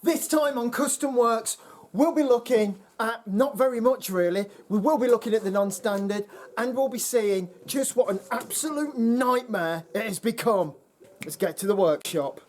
This time on Kustom Works, we'll be looking at, not very much really, we will be looking at the non-standard and we'll be seeing just what an absolute nightmare it has become. Let's get to the workshop.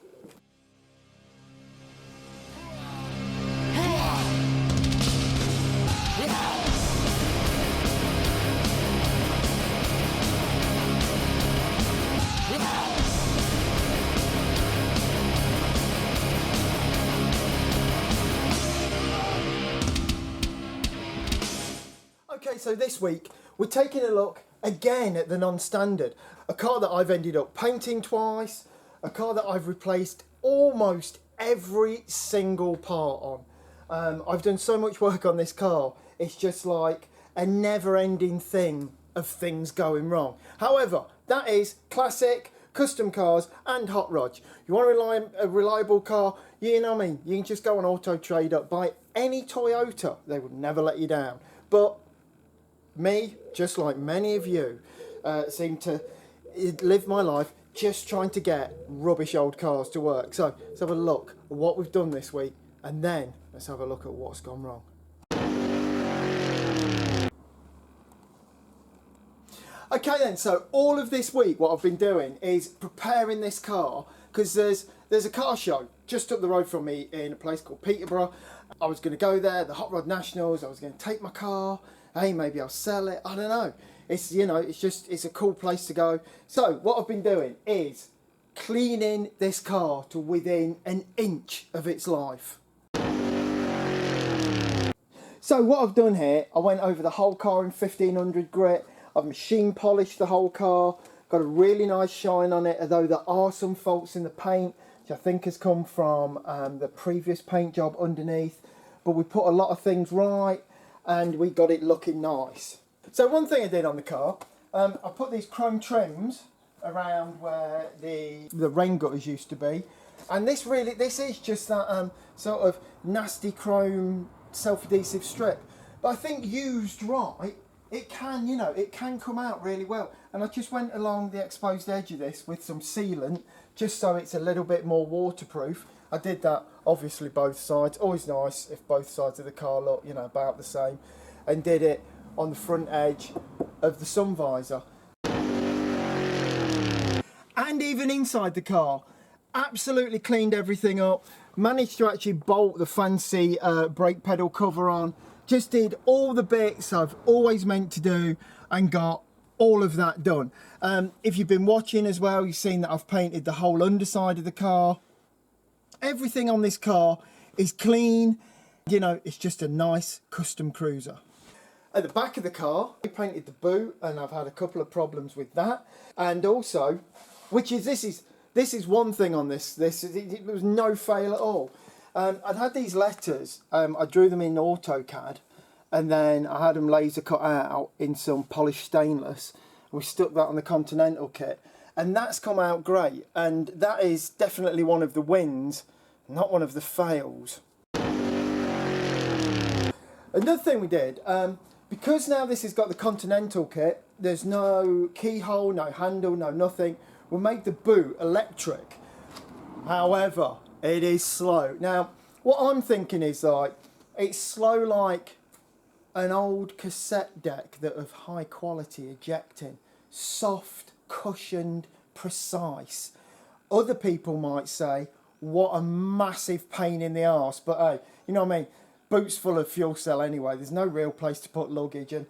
Okay, so this week we're taking a look again at the non-standard, a car that I've ended up painting twice, a car that I've replaced almost every single part on. I've done so much work on this car, it's just like a never-ending thing of things going wrong. However, that is classic custom cars and hot rods. You want a reliable car, you know what I mean, you can just go on Auto Trade Up, buy any Toyota, they would never let you down. But me, just like many of you, seem to live my life just trying to get rubbish old cars to work. So let's have a look at what we've done this week and then let's have a look at what's gone wrong. Okay then, so all of this week what I've been doing is preparing this car because there's a car show just up the road from me in a place called Peterborough. I was going to go there, the Hot Rod Nationals, I was going to take my car. Hey, maybe I'll sell it, I don't know. It's, you know, it's a cool place to go. So what I've been doing is cleaning this car to within an inch of its life. So what I've done here, I went over the whole car in 1500 grit. I've machine polished the whole car, got a really nice shine on it, although there are some faults in the paint, which I think has come from the previous paint job underneath. But we put a lot of things right, and we got it looking nice. So one thing I did on the car, I put these chrome trims around where the rain gutters used to be, and this is just that sort of nasty chrome self-adhesive strip. But I think used right, it can, you know, it can come out really well. And I just went along the exposed edge of this with some sealant, just so it's a little bit more waterproof. I did that obviously both sides, always nice if both sides of the car look, you know, about the same, and did it on the front edge of the sun visor. And even inside the car, absolutely cleaned everything up, managed to actually bolt the fancy brake pedal cover on, just did all the bits I've always meant to do and got all of that done. If you've been watching as well, you've seen that I've painted the whole underside of the car. Everything on this car is clean, you know, it's just a nice custom cruiser. At the back of the car, I painted the boot and I've had a couple of problems with that. And also, this is one thing on this, it was no fail at all. I'd had these letters, I drew them in AutoCAD and then I had them laser cut out in some polished stainless. We stuck that on the Continental kit. And that's come out great, and that is definitely one of the wins, not one of the fails. Another thing we did, because now this has got the Continental kit, there's no keyhole, no handle, no nothing. We'll make the boot electric. However, it is slow. Now, what I'm thinking is like, it's slow like an old cassette deck that of high quality ejecting. Soft, cushioned, precise. Other people might say, what a massive pain in the arse, but hey, you know what I mean, boot's full of fuel cell anyway, there's no real place to put luggage, and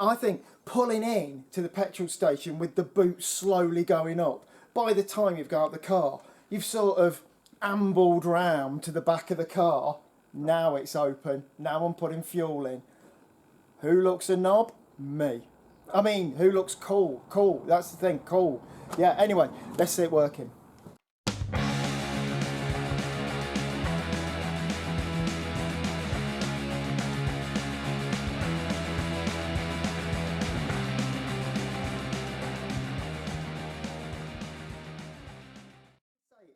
I think pulling in to the petrol station with the boot slowly going up, by the time you've got out the car, you've sort of ambled round to the back of the car, now it's open, now I'm putting fuel in. Who looks a knob? Me. I mean, who looks cool? Cool, that's the thing, cool. Yeah, anyway, let's see it working.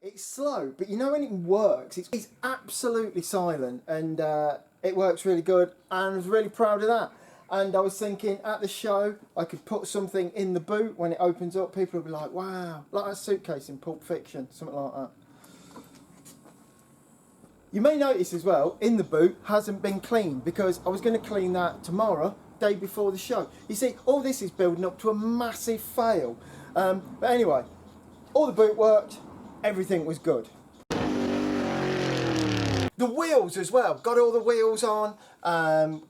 It's slow, but you know when it works, it's absolutely silent, and it works really good, and I was really proud of that. And I was thinking at the show I could put something in the boot when it opens up, people will be like, wow, like that suitcase in Pulp Fiction, something like that. You may notice as well, in the boot hasn't been cleaned because I was going to clean that tomorrow, day before the show. You see, all this is building up to a massive fail. But anyway, all the boot worked, everything was good. The wheels as well, got all the wheels on,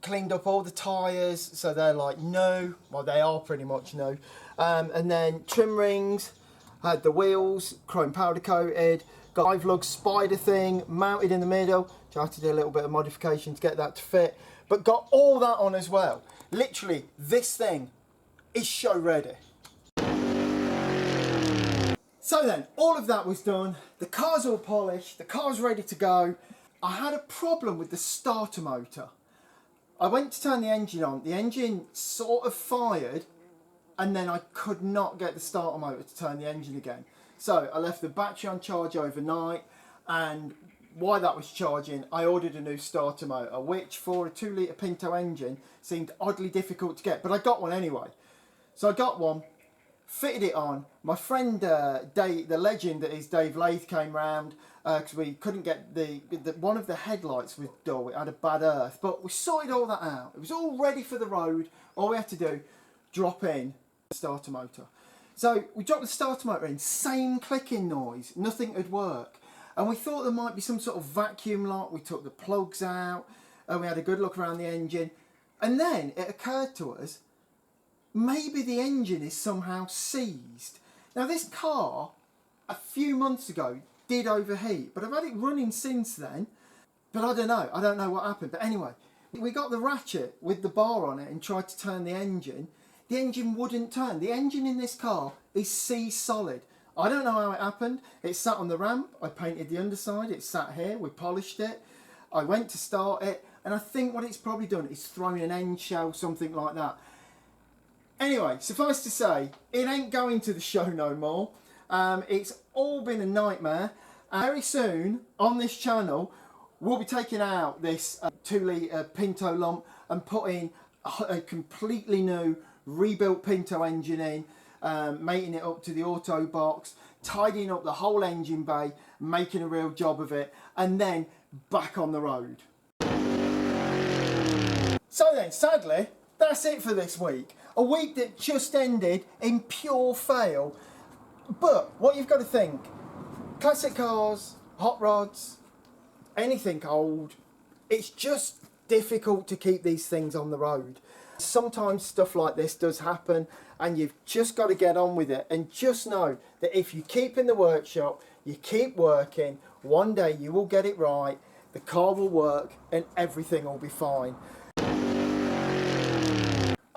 cleaned up all the tyres, so they're like new, well they are pretty much new. And then trim rings, had the wheels chrome powder coated, got 5 lug spider thing mounted in the middle, so I had to do a little bit of modification to get that to fit, but got all that on as well. Literally, this thing is show ready. So then, all of that was done, the car's all polished, the car's ready to go. I had a problem with the starter motor. I went to turn the engine on, the engine sort of fired, and then I could not get the starter motor to turn the engine again. So I left the battery on charge overnight, and while that was charging, I ordered a new starter motor, which for a 2 litre Pinto engine seemed oddly difficult to get, but I got one anyway. So I got one, fitted it on. My friend Dave, the legend that is Dave Lath, came round because we couldn't get one of the headlights was dull, it had a bad earth, but we sorted all that out. It was all ready for the road. All we had to do, drop in the starter motor. So we dropped the starter motor in, same clicking noise, nothing would work. And we thought there might be some sort of vacuum lock. We took the plugs out and we had a good look around the engine. And then it occurred to us, maybe the engine is somehow seized. Now this car, a few months ago, did overheat, but I've had it running since then. But I don't know what happened. But anyway, we got the ratchet with the bar on it and tried to turn the engine. The engine wouldn't turn. The engine in this car is C-solid. I don't know how it happened. It sat on the ramp, I painted the underside, it sat here, we polished it. I went to start it, and I think what it's probably done is thrown an end shell, something like that. Anyway, suffice to say, it ain't going to the show no more. It's all been a nightmare. Very soon, on this channel, we'll be taking out this 2 litre Pinto lump and putting a completely new rebuilt Pinto engine in, mating it up to the auto box, tidying up the whole engine bay, making a real job of it, and then back on the road. So then, sadly, that's it for this week. A week that just ended in pure fail. But what you've got to think, classic cars, hot rods, anything old, it's just difficult to keep these things on the road. Sometimes stuff like this does happen and you've just got to get on with it, and just know that if you keep in the workshop, you keep working, one day you will get it right, the car will work and everything will be fine.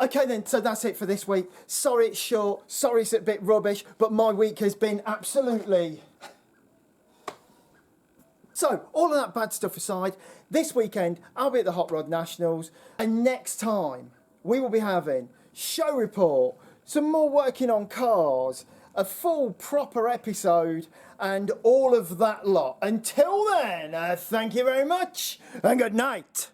Okay then, so that's it for this week. Sorry it's short, sorry it's a bit rubbish, but my week has been absolutely... So, all of that bad stuff aside, this weekend I'll be at the Hot Rod Nationals, and next time we will be having show report, some more working on cars, a full proper episode, and all of that lot. Until then, thank you very much, and good night.